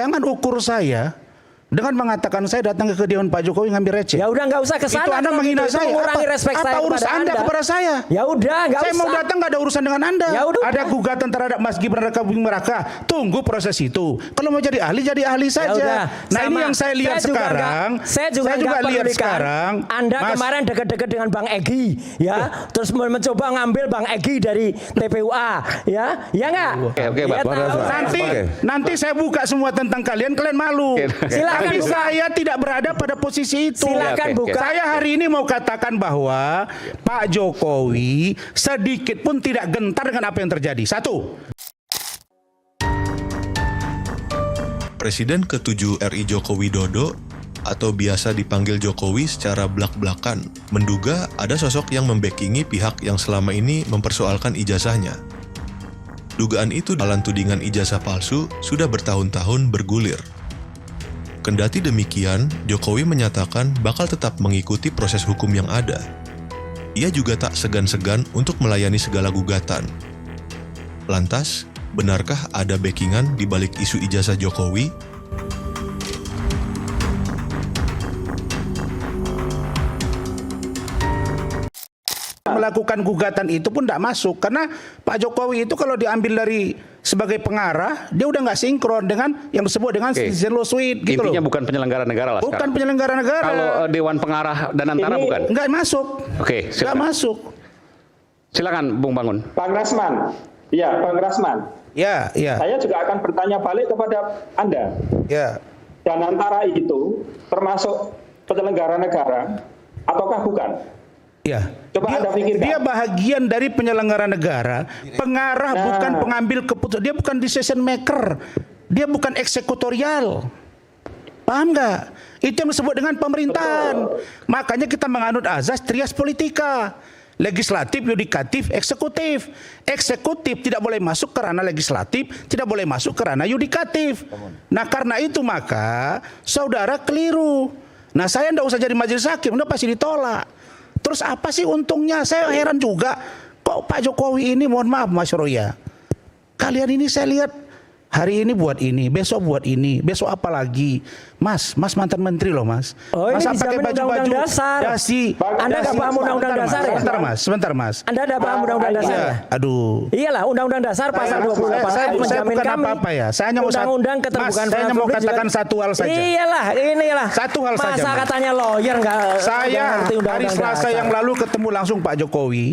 jangan ukur saya dengan mengatakan saya datang ke kediaman Pak Jokowi ngambil receh. Ya udah nggak usah ke sana. Itu Anda menghina saya. Mengurangi respek apa saya urusan Anda kepada saya? Ya udah, nggak usah. Saya mau datang nggak ada urusan dengan Anda. Ya udah. Ada gugatan terhadap Mas Gibran Raka Buming Raka. Tunggu proses itu. Kalau mau jadi ahli saja. Udah. Nah, ini yang saya lihat sekarang. Saya juga lihat sekarang. Anda kemarin dekat-dekat dengan Bang Egy, ya. Terus mencoba ngambil Bang Egy dari TPUA, ya. Ya nggak? Oke, Ya, nanti saya buka semua tentang kalian malu. Silakan Tapi buka. saya tidak berada pada posisi itu. Silakan buka. Saya hari ini mau katakan bahwa Pak Jokowi sedikit pun tidak gentar dengan apa yang terjadi. Satu. Presiden ke-7 RI Joko Widodo atau biasa dipanggil Jokowi secara blak-blakan menduga ada sosok yang membackingi pihak yang selama ini mempersoalkan ijazahnya. Dugaan itu dalam tudingan ijazah palsu sudah bertahun-tahun bergulir. Kendati demikian, Jokowi menyatakan bakal tetap mengikuti proses hukum yang ada. Ia juga tak segan-segan untuk melayani segala gugatan. Lantas, benarkah ada backingan di balik isu ijazah Jokowi? Melakukan gugatan itu pun tidak masuk karena Pak Jokowi itu kalau diambil dari sebagai pengarah dia udah nggak sinkron dengan yang disebut dengan citizen lawsuit gitu. Intinya loh. bukan penyelenggara negara lah. Bukan sekarang. penyelenggara negara. Kalau Dewan Pengarah dan Antara Ini bukan. Nggak masuk. Oke, Nggak silakan. masuk. Silakan Bung Bangun. Bang Rasman, ya Bang Rasman, Ya. saya juga akan bertanya balik kepada Anda. Ya. Dan Antara itu termasuk penyelenggara negara ataukah bukan? Ya. Coba Anda pikirkan. Dia bagian dari penyelenggara negara, pengarah bukan pengambil keputusan. Dia bukan decision maker. Dia bukan eksekutorial. Paham nggak? Itu yang disebut dengan pemerintahan. Makanya kita menganut azas trias politika. Legislatif, yudikatif, eksekutif. Eksekutif tidak boleh masuk ke ranah legislatif, tidak boleh masuk ke ranah yudikatif. Nah karena itu maka saudara keliru. Nah saya nggak usah jadi majelis hakim, udah pasti ditolak. Terus apa sih untungnya? Saya heran juga. Kok Pak Jokowi ini, mohon maaf Mas Roya. Kalian ini saya lihat hari ini buat ini, besok buat ini, besok apa lagi? Mas mantan menteri loh Mas. Oh, ini Masa pakai dijamin baju-baju undang-undang dasar. dasi. Anda nggak paham undang-undang dasar ya? Sebentar Mas. Anda ada paham undang-undang dasar ya? Aduh. Iyalah, undang-undang dasar pasal 28 Saya menjamin bukan kami. apa-apa ya. Saya hanya mau undang-undang Mas, keterbukaan saya hanya mau publik katakan juga. satu hal saja. Iyalah, inilah. Satu hal saja, Masa Mas. katanya lawyer nggak Saya ngerti hari undang-undang Selasa dasar. yang lalu ketemu langsung Pak Jokowi,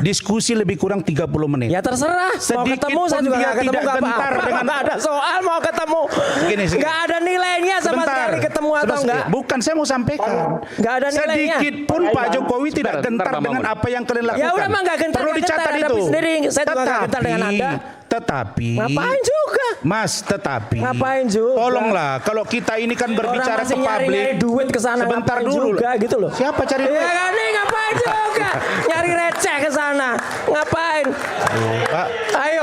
diskusi lebih kurang 30 menit. Ya terserah, mau Sedikit ketemu saya pun juga dia nggak ketemu tidak nggak gentar apa-apa. dengan- Nggak ada soal mau ketemu. Segini. Nggak ada nilainya sama sekali ketemu atau enggak. Bukan, saya mau sampaikan. Nggak ada nilainya. Sedikit pun Pak Jokowi tidak Sebentar, gentar Bang dengan Mamun. apa yang kalian lakukan. Ya udah, emang nggak gentar, Perlu nggak dicatat gentar, itu. hadapi sendiri. Saya juga nggak gentar dengan Anda. Tetapi. Ngapain juga? Mas, tetapi. Ngapain juga? Tolonglah, kalau kita ini kan berbicara Orang ke masih publik. nyari duit ke sana, Sebentar ngapain dulu. juga gitu loh. Siapa cari duit? Ya kan nih, ngapain juga? Nyari receh ke sana. Ngapain? Pak, Ayo,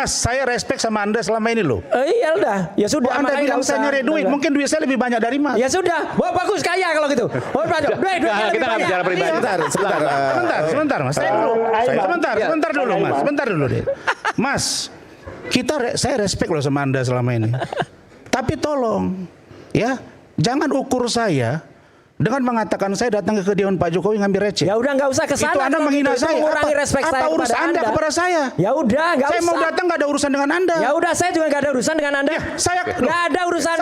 saya respect sama Anda selama ini loh. Iya udah, ya sudah. Anda makanya bilang nggak saya usah. nyari duit, mungkin duit saya lebih banyak dari Mas. Ya sudah, wah bagus kaya kalau gitu. Oh, duit Kita nggak bicara pribadi. Sebentar Mas. Saya dulu. Sebentar dulu Mas. Sebentar dulu deh. Mas, saya respect loh sama Anda selama ini. Tapi tolong ya, jangan ukur saya dengan mengatakan saya datang ke kediaman Pak Jokowi ngambil receh. Ya udah, nggak usah ke sana. Itu Anda menghina saya. Mengurangi respek saya apa urusan kepada Anda kepada saya? Ya udah, nggak usah. Saya mau datang nggak ada urusan dengan Anda. Ya udah, saya juga nggak ada urusan dengan Anda. Saya nggak ada urusan.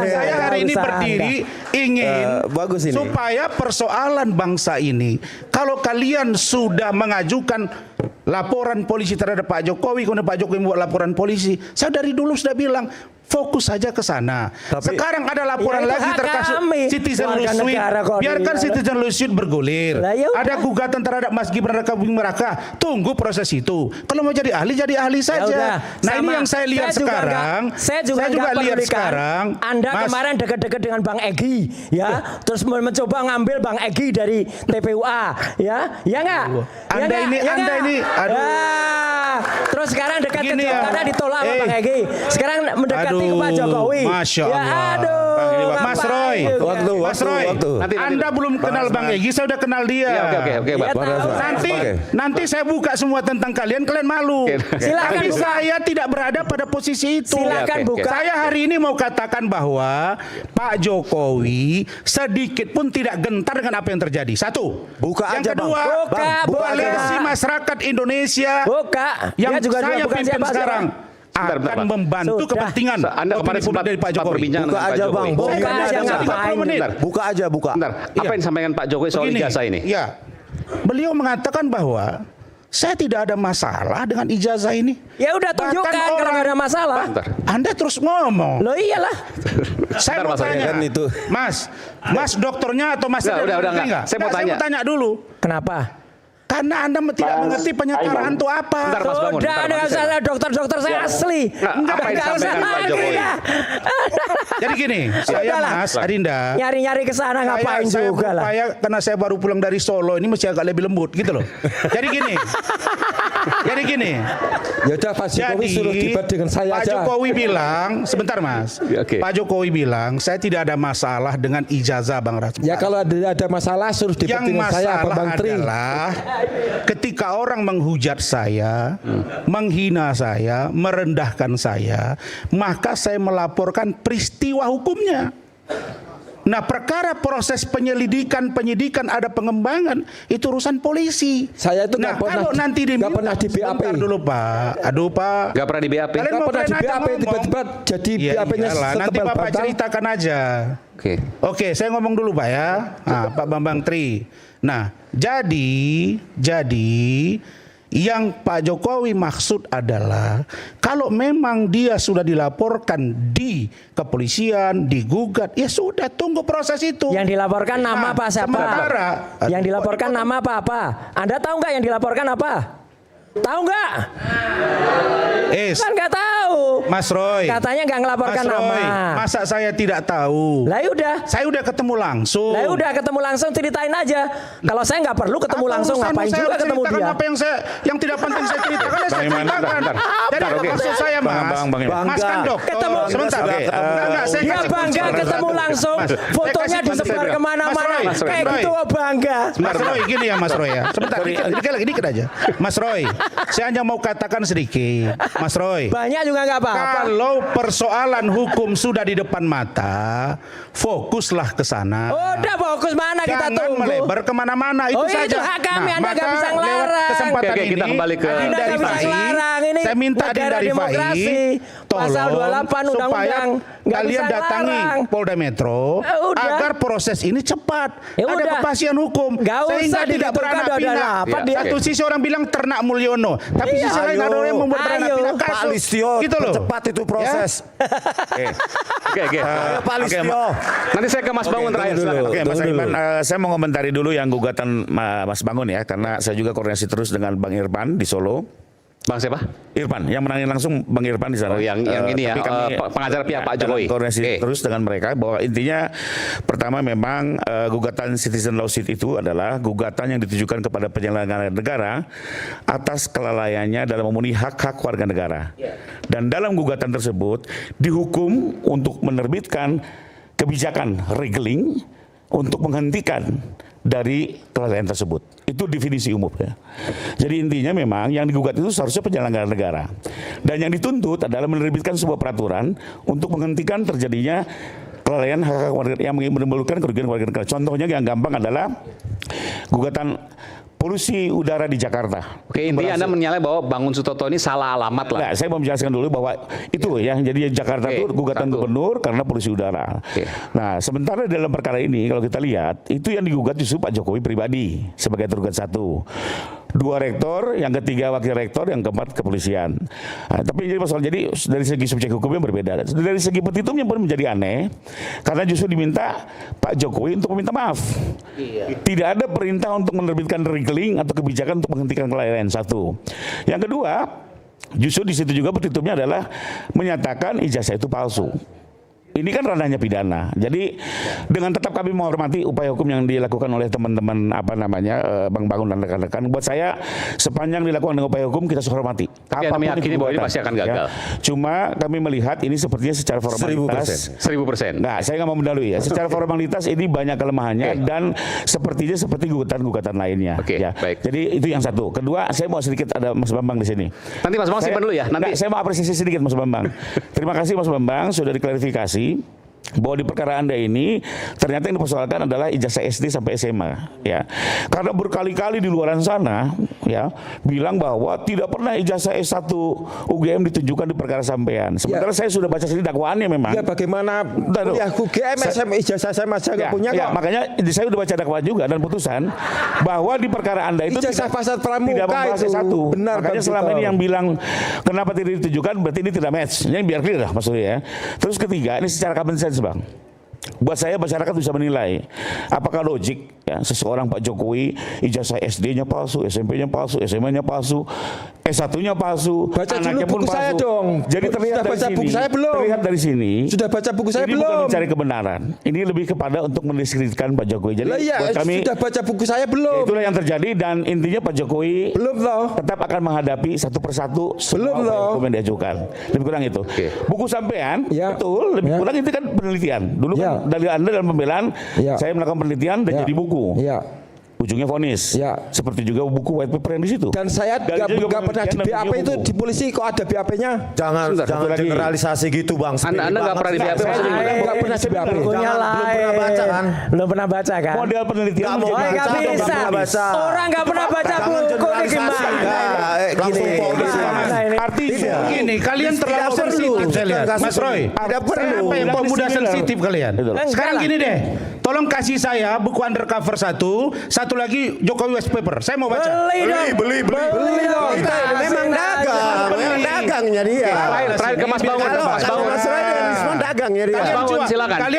Saya hari ini berdiri ingin bagus ini. supaya persoalan bangsa ini, kalau kalian sudah mengajukan laporan polisi terhadap Pak Jokowi, kemudian Pak Jokowi membuat laporan polisi, saya dari dulu sudah bilang fokus saja ke sana. Sekarang ada laporan Ya, itu lagi hak terkait kami. citizen Warga lawsuit. negara kok Biarkan dia. citizen lawsuit bergulir. Lah, ya udah. Ada gugatan terhadap Mas Gibran Raka Buming Raka. Tunggu proses itu. Kalau mau jadi ahli saja. udah. Nah ini Sama. yang saya lihat sekarang. Saya juga nggak lihat pedulikan. sekarang. Anda Mas, kemarin dekat-dekat dengan Bang Egy, ya. Terus mencoba ngambil Bang Egy dari TPUA, ya. Ya nggak? Anda ini, aduh. Terus sekarang dekat Begini ya. karena ditolak sama Bang Egy. Sekarang mendekat simpati ke Pak Jokowi. Masya Ya Allah. aduh. Mas Roy, ngapain juga? Mas Roy, Anda belum kenal Bang Egy, saya udah kenal dia. Ya, oke, Ya, Pak. tahu. Nanti saya buka semua tentang kalian malu. Silakan Tapi buka. saya tidak berada pada posisi itu. Silakan Oke, oke. buka. Saya hari ini mau katakan bahwa Pak Jokowi sedikit pun tidak gentar dengan apa yang terjadi. Satu. Buka Yang aja, Bang. kedua, Buka, buka. koalisi masyarakat Indonesia Buka. yang Dia juga saya bukan pimpin siapa-siapa. sekarang Bentar, akan Pak. membantu Sudah. kepentingan Anda kemarin opini publik sempat dari Pak Jokowi. berbincang Buka dengan Pak aja, Jokowi. Bang. Buka Bohongnya aja, aja. ngapain? 30 menit. Buka aja, buka. Bentar, apa yang disampaikan Pak Jokowi soal Begini, ijazah ini? Ya, beliau mengatakan bahwa saya tidak ada masalah dengan ijazah ini. Ya udah Bahkan tunjukkan kalau orang- nggak ada masalah. Bentar. Anda terus ngomong. Loh iyalah. Saya Bentar, mau Mas Roy. tanya, Kan itu. Mas dokternya atau Mas Udah, ngerti enggak. nggak? Saya mau Saya mau tanya dulu. Kenapa? Karena Anda tidak Mas mengerti penyetaraan Aiman. itu apa. Bentar, Mas Bangun. Udah, bentar, nggak Mas. usah dokter-dokter saya asli. Nggak, apa yang Nggak usah disampaikan Pak lagi Jokowi? dah. Jadi gini, saya Udahlah. Mas Adinda. Nyari-nyari ke sana ngapain saya juga lah. berupaya karena saya baru pulang dari Solo ini mesti agak lebih lembut gitu loh. Jadi gini. Ya udah Pak Jokowi suruh debat dengan saya Pak aja. Jokowi bilang, sebentar Mas. Ya, oke. Pak Jokowi bilang, saya tidak ada masalah dengan ijazah Bang Rasman. Ya kalau ada masalah suruh debat Yang dengan saya masalah Bang Tri. adalah ketika orang menghujat saya, menghina saya, merendahkan saya, maka saya melaporkan peristiwa hukumnya. Nah, perkara proses penyelidikan, penyidikan, ada pengembangan, itu urusan polisi. Saya itu nah, nggak pernah kalau nanti nggak pernah di BAP. Sebentar dulu Pak. Aduh Pak. Nggak pernah di BAP. Kalian Nggak mau pernah di kalian aja BAP, ngomong. tiba-tiba jadi Ya, BAP-nya iyalah, nanti setebal Bapak bantal. ceritakan aja. Oke. Oke, saya ngomong dulu Pak ya. Nah, Pak Bambang Tri. Nah, jadi yang Pak Jokowi maksud adalah kalau memang dia sudah dilaporkan di kepolisian, digugat, ya sudah tunggu proses itu. Yang dilaporkan nama apa siapa? Sementara Yang dilaporkan nama apa? Anda tahu nggak yang dilaporkan apa? Tahu nggak? Kan nggak tahu. Mas Roy. Katanya nggak ngelaporkan Mas Roy, nama. masa saya tidak tahu? Lah udah. Saya udah ketemu langsung. Lah udah ketemu langsung ceritain aja. Kalau saya nggak perlu ketemu Apa langsung, urusan ngapain saya juga harus ketemu ceritakan dia? Apa yang tidak penting saya ceritakan, saya Bang Iman, ceritakan. bentar. Jadi Bentar, oke. maksud saya Mas, Bang Iman. Mas kan dokter. Ketemu. Sebentar. Oke, Enggak, saya Dia kasih bangga kunci. ketemu langsung, Mas, fotonya saya kasih kunci. disebar Mas kemana-mana. Roy, Kayak Roy. gitu bangga. Mas Roy, gini ya Mas Roy ya. Sebentar, dikit aja. Mas Roy, saya hanya mau katakan sedikit. Mas Roy. Banyak juga nggak apa-apa. Kalau persoalan hukum sudah di depan mata, fokuslah ke sana. Udah fokus mana kita Jangan tunggu. melebar kemana-mana, itu Oh, saja. itu hak kami, Anda nggak maka bisa lewat ngelarang. kesempatan Oke, kita ini, kembali ke- Adinda Anda nggak bisa Rifai, ngelarang. Ini saya minta negara Adinda Rifai, demokrasi. Pasal 28 supaya undang-undang. Nggak kalian bisa datangi ngelarang. Polda Metro Udah. agar proses ini cepat. Ya Ada udah. kepastian hukum Nggak usah sehingga tidak digitukan, beranak udah ada pinak. rapat dia. Satu sisi orang bilang ternak Mulyono, tapi Iya. sisi lain ada orang yang membuat beranak Ayo. pinak Pak kasus. Listio, Gitu loh. cepat itu proses. Oke. Pak Listio. Nanti saya ke Mas Bangun terakhir. Silakan. Oke, Mas Tunggu Aiman, dulu. saya mau komentari dulu yang gugatan Mas Bangun ya, karena saya juga koordinasi terus dengan Bang Irfan di Solo. Bang siapa? Irfan, yang menangin langsung Bang Irfan di sana. Oh, yang ini ya, tapi kami pengacara pihak Pak dalam Jokowi. koordinasi Oke. terus dengan mereka bahwa intinya pertama memang gugatan citizen lawsuit itu adalah gugatan yang ditujukan kepada penyelenggara negara atas kelalaiannya dalam memenuhi hak-hak warga negara. Dan dalam gugatan tersebut dihukum untuk menerbitkan kebijakan regeling untuk menghentikan dari kelalaian tersebut. Itu definisi umum ya. Jadi intinya memang yang digugat itu seharusnya penyelenggara negara. Dan yang dituntut adalah menerbitkan sebuah peraturan untuk menghentikan terjadinya kelalaian hak warga yang menimbulkan kerugian warga negara. Contohnya yang gampang adalah gugatan polusi udara di Jakarta. Oke, intinya Anda menyalahkan bahwa Bangun Sutoto ini salah alamat lah. Nah, saya mau menjelaskan dulu bahwa itu ya, jadi Jakarta Oke, itu gugatan satu. gubernur karena polusi udara. Oke. Nah, sementara dalam perkara ini kalau kita lihat itu yang digugat justru Pak Jokowi pribadi sebagai tergugat satu. 2 rektor, yang ketiga wakil rektor, yang keempat kepolisian. Nah, tapi jadi masalah, jadi dari segi subjek hukumnya berbeda. Dari segi petitumnya pun menjadi aneh karena justru diminta Pak Jokowi untuk meminta maaf. Tidak ada perintah untuk menerbitkan regeling atau kebijakan untuk menghentikan kelalaian satu. Yang kedua, justru di situ juga petitumnya adalah menyatakan ijazah itu palsu. ini kan ranahnya pidana. Jadi dengan tetap kami menghormati upaya hukum yang dilakukan oleh teman-teman Bang Bangun dan rekan-rekan. Buat saya sepanjang dilakukan dengan upaya hukum kita harus hormati. Tapi Anda meyakini bahwa ini pasti akan gagal. Cuma kami melihat ini sepertinya secara formalitas 1000%. Nah, saya nggak mau mendalui ya. Secara formalitas ini banyak kelemahannya dan sepertinya seperti gugatan-gugatan lainnya. Oke, ya. baik. Jadi itu yang satu. Kedua, saya mau sedikit ada Mas Bambang di sini. Nanti Mas Bambang simpan dulu ya. Nanti Saya mau apresiasi sedikit Mas Bambang. Terima kasih Mas Bambang sudah diklarifikasi bahwa di perkara Anda ini ternyata yang dipersoalkan adalah ijazah SD sampai SMA ya. Karena berkali-kali di luaran sana ya bilang bahwa tidak pernah ijazah S1 UGM ditunjukkan di perkara sampean. Sementara saya sudah baca sendiri dakwaannya memang. Ya bagaimana kuliah UGM ijazah saya masih nggak punya ya, kok. makanya saya udah baca dakwaan juga dan putusan bahwa di perkara Anda itu Ijazah pasar pramuka tidak membahas itu. S1. Benar, Makanya Bang selama Vito. ini yang bilang kenapa tidak ditujukan berarti ini tidak match. Ini biar clear lah Mas Surya ya. Terus ketiga, ini secara common sense Bang. Buat saya masyarakat bisa menilai apakah logik ya seseorang Pak Jokowi ijazah SD-nya palsu, SMP-nya palsu, SMA-nya palsu, S1-nya palsu, Baca dulu anaknya pun buku saya palsu. dong. Jadi terlihat Sudah dari baca sini. buku saya belum? Terlihat dari sini. Sudah baca buku saya ini bukan belum? mencari kebenaran. Ini lebih kepada untuk mendiskreditkan Pak Jokowi. Jadi Lah iya, buat kami sudah baca buku saya belum? itulah yang terjadi dan intinya Pak Jokowi Belum loh. tetap akan menghadapi satu persatu semua Belum upaya loh. hukum yang diajukan. Lebih kurang itu. Buku sampean Ya. betul lebih Ya. kurang itu kan penelitian. Dulu Ya. kan dari Anda dalam pembelaan Ya. saya melakukan penelitian dan Ya. jadi buku. Ya. Ujungnya vonis. Ya. Seperti juga buku white paper yang di situ. Dan saya Dan juga nggak pernah di penelitian dan BAP juga itu buku. di polisi kok ada BAP-nya. Jangan satu lagi. generalisasi gitu Bang. Anda nggak pernah di BAP Saya maksudnya? Nggak pernah di BAP. Bukunya Jangan, belum pernah baca kan? Belum pernah baca kan? Model penelitian Nggak mau Oh, menjadi nggak baca, bisa. nggak pernah baca. Orang nggak pernah baca Jangan buku ini generalisasi. gimana? Langsung Gini. vonis. Gimana ini? Artinya Gini, kalian terlalu perlu. sensitif saya lihat. Kasus Mas Roy, ini. Tidak perlu. Apa yang Bilang pemuda di sini lah. sensitif kalian? Betul. Sekarang Enggak gini deh, tolong kasih saya buku undercover satu lagi Jokowi White Paper. Saya mau baca. Beli dong. Beli dong. Memang dagang. Memang dagangnya dia. Terakhir ke Mas Bangun. Kalau Mas Bangun. Mas Roy dan Risman dagangnya dia. Mas Bangun, Coba, silakan. Kalian